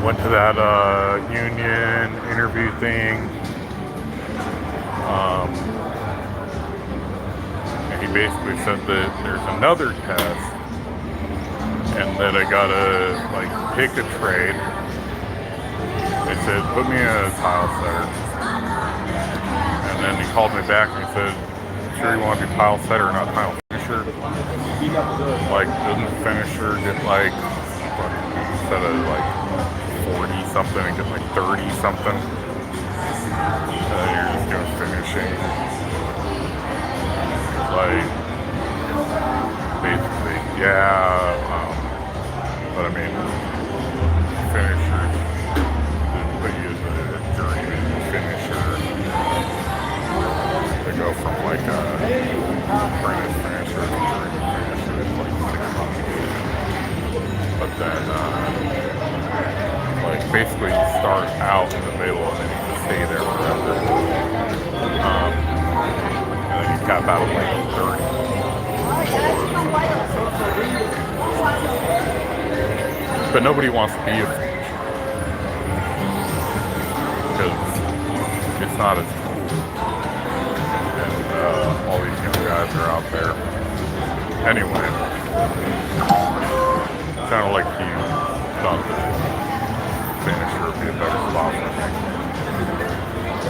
went to that union interview thing. And he basically said that there's another test, and that I gotta like pick a trade. They said, put me in a tile setter. And then he called me back and he said, sure you want to be tile setter, not tile finisher? Like, doesn't finisher get like, instead of like 40 something, and get like 30 something? And then you're just doing finishing. Like, basically, yeah. But I mean, finishers didn't put you as a journeyman finisher. They go from like a apprentice finisher to journeyman finisher in like 6 months. But then, like basically you start out in the middle and then you just stay there forever. And then you cap out at like 30. But nobody wants to be a finisher because it's not as cool. And all these young guys are out there. Anyway, it sounded like he thought that finisher would be a better spot for me.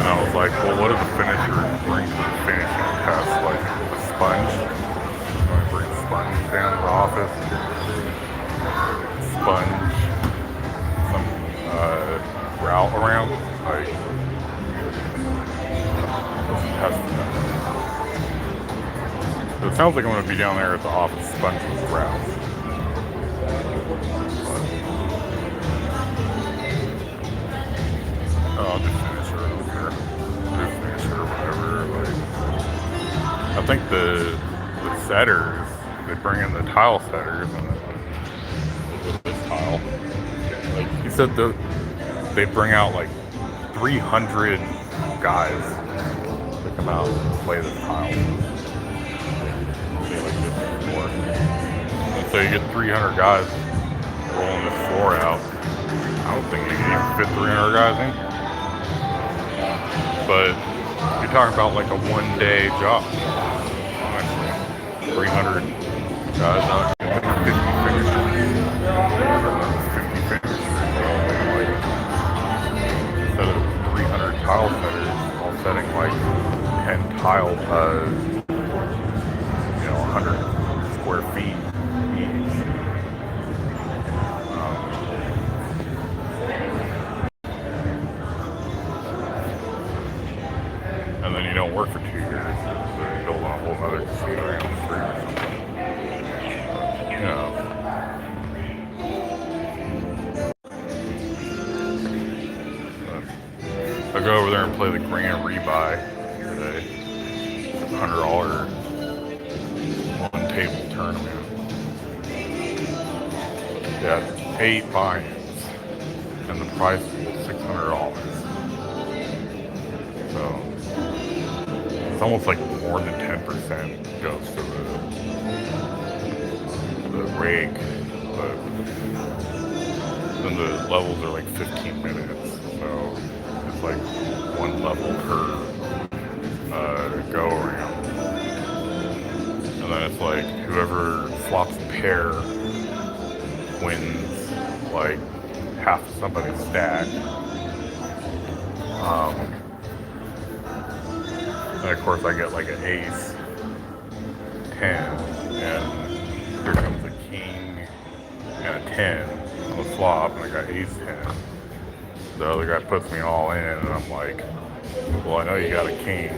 And I was like, well, what does a finisher bring to the finishing test? Like a sponge? I'm going to bring a sponge down to the office. Sponge some route around, like test that. So it sounds like I'm going to be down there at the office sponging with routes. I'll just finish it over here. Just finish it or whatever. Like, I think the setters, they bring in the tile setters and this tile. Like he said, they bring out like 300 guys that come out and play this tile. They like this floor. And so you get 300 guys rolling this floor out. I don't think you can even fit 300 guys in. But you're talking about like a one-day job. Honestly, 300 guys out here, 50 finishers. 50 finishers. Like, instead of 300 tile setters, all setting like 10 tile, 100 square feet each. And then you don't work for 2 years. So you build on a whole other casino on the street or something. You know. I go over there and play the grand rebuy today. It's a $100 one table tournament. Yeah, 8 buy-ins. And the price is $600. So it's almost like more than 10% goes to the rig, but then the levels are like 15 minutes, so it's like one level per go around, and then it's like whoever flops a pair wins like half of somebody's stack. And of course I get like an ace 10, and here comes a king and a 10 on the flop, and I got ace 10. The other guy puts me all in, and I'm like, well, I know you got a king,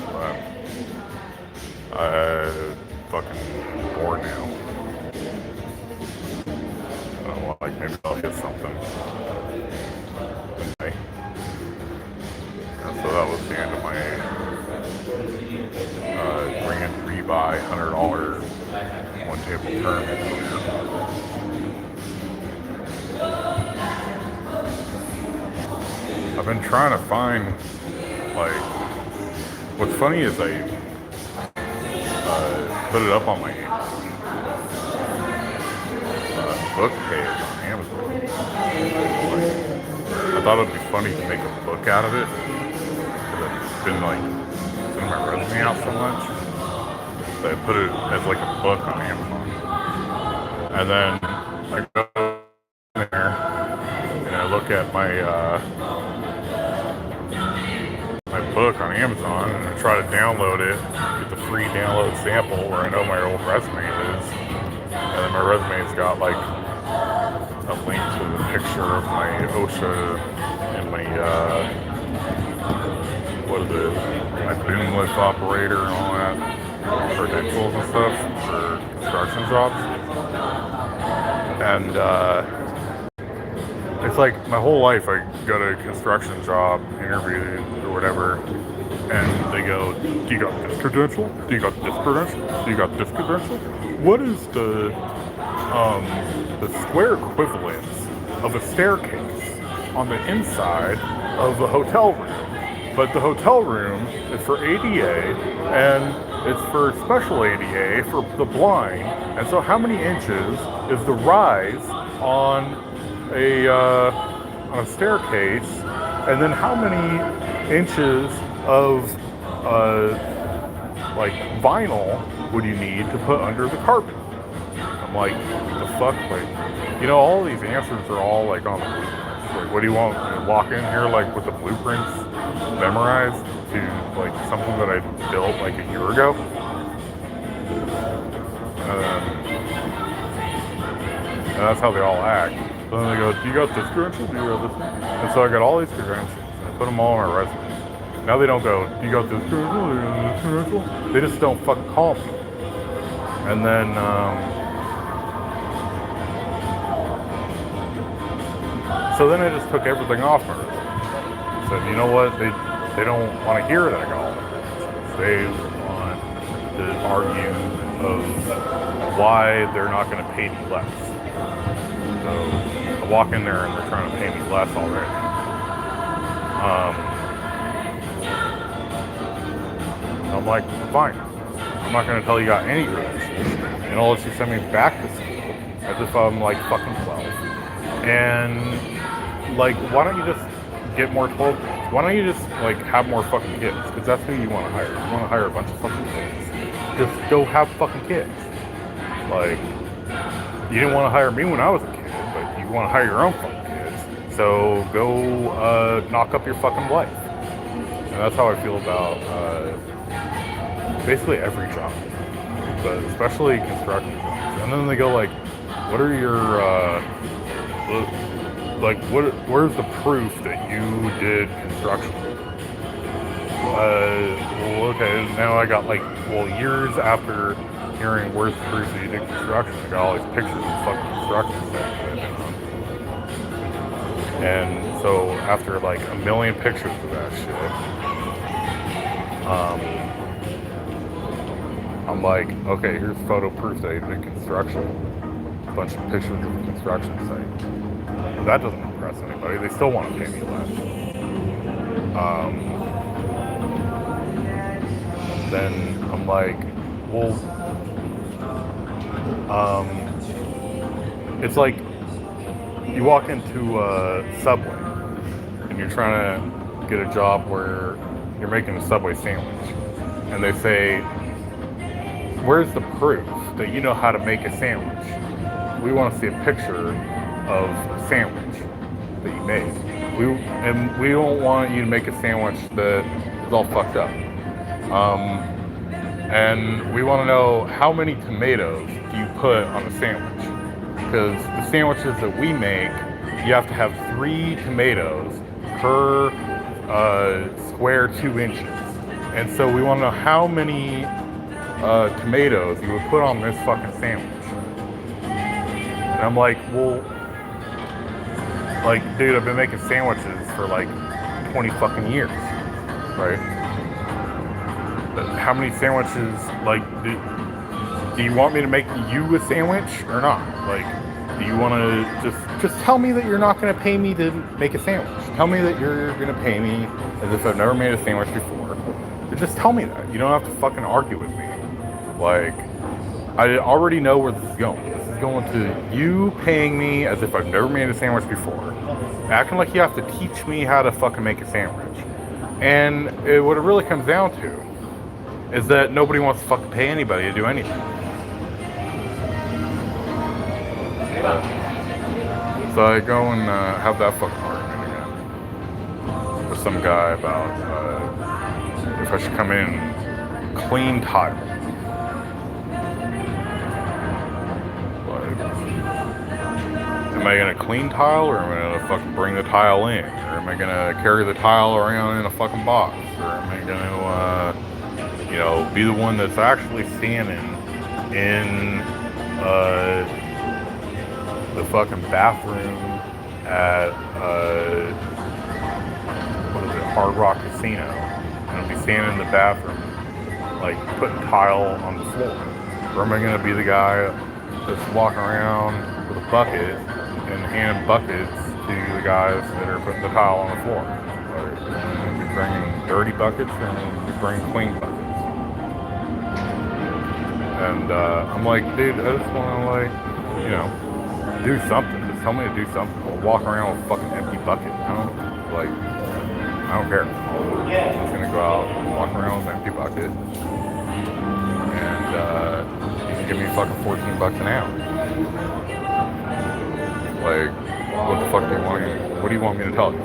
but I'm fucking bored now. And I'm like, maybe I'll hit something. Okay. And so that was the end of my grand rebuy $100 one table tournament. I've been trying to find, like, what's funny is I put it up on my book page on Amazon. Like, I thought it'd be funny to make a book out of it, because I've been like sending my resume out so much. So I put it as like a book on Amazon. And then I go there and I look at my my book on Amazon and I try to download it, get the free download sample where I know my old resume is. And then my resume's got like a link to the picture of my OSHA and my what is it? My boom lift operator and all that credentials and stuff for construction jobs. And it's like my whole life I go to a construction job interview or whatever, and they go, "Do you got this credential? Do you got this credential? Do you got this credential? What is the square equivalence of a staircase on the inside of the hotel room? But the hotel room is for ADA, and it's for special ADA for the blind. And so how many inches is the rise on a staircase? And then how many inches of like vinyl would you need to put under the carpet?" I'm like, what the fuck? Like, you know, all these answers are all like on the blueprints. Like, what do you want me to walk in here like with the blueprints memorized to like something that I built like a year ago? And that's how they all act. So then they go, "Do you got this credential? Do you got this?" And so I got all these credentials. I put them all on my resume. Now they don't go, "Do you got this credential? Do you got this credential?" They just don't fucking call me. And then so then I just took everything off my resume. Said, you know what? They don't want to hear that I got all the credentials. They want to argue of why they're not going to pay me less. So I walk in there and they're trying to pay me less already. I'm like, fine. I'm not going to tell you got any credentials, and I'll let you send me back to school as if I'm like fucking 12. And like, why don't you just get more 12? Why don't you just like have more fucking kids? Because that's who you want to hire. You want to hire a bunch of fucking kids. Just go have fucking kids. Like, you didn't want to hire me when I was a kid, but you want to hire your own fucking kids. So go knock up your fucking life. And that's how I feel about basically every job, but especially construction jobs. And then they go like, what are your where's the proof that you did construction? Well, okay, now I got like, years after hearing where's the proof that you did construction, I got all these pictures of fucking construction stuff that I've been on. And so after like a million pictures of that shit, I'm like, okay, here's photo proof that you did construction. A bunch of pictures of the construction site. But that doesn't impress anybody. They still want to pay me less. Then I'm like, well, it's like you walk into a Subway and you're trying to get a job where you're making a Subway sandwich, and they say, where's the proof that you know how to make a sandwich? We want to see a picture of a sandwich that you made. We don't want you to make a sandwich that is all fucked up. And we want to know how many tomatoes do you put on a sandwich? Because the sandwiches that we make, you have to have 3 tomatoes per square 2 inches. And so we want to know how many tomatoes you would put on this fucking sandwich. And I'm like, well, like, dude, I've been making sandwiches for like 20 fucking years, right? How many sandwiches, like, do you want me to make you a sandwich or not? Like, do you want to just tell me that you're not going to pay me to make a sandwich? Tell me that you're going to pay me as if I've never made a sandwich before. Just tell me that. You don't have to fucking argue with me. Like, I already know where this is going. This is going to you paying me as if I've never made a sandwich before, acting like you have to teach me how to fucking make a sandwich. And what it really comes down to is that nobody wants to fucking pay anybody to do anything. So I go and have that fucking argument again with some guy about if I should come in and clean tile. Like, am I gonna clean tile, or am I gonna fucking bring the tile in? Or am I gonna carry the tile around in a fucking box? Or am I gonna, be the one that's actually standing in the fucking bathroom at Hard Rock Casino, and I'll be standing in the bathroom like putting tile on the floor? Or am I gonna be the guy that's walking around with a bucket and handing buckets to the guys that are putting the tile on the floor? Like, am I gonna be bringing dirty buckets, or am I gonna be bringing clean buckets? And I'm like, dude, I just wanna do something. Just tell me to do something. I'll walk around with a fucking empty bucket. I don't care. I'm just gonna go out and walk around with an empty bucket, and you can give me fucking $14 an hour. Like, what the fuck do you want? What do you want me to tell you?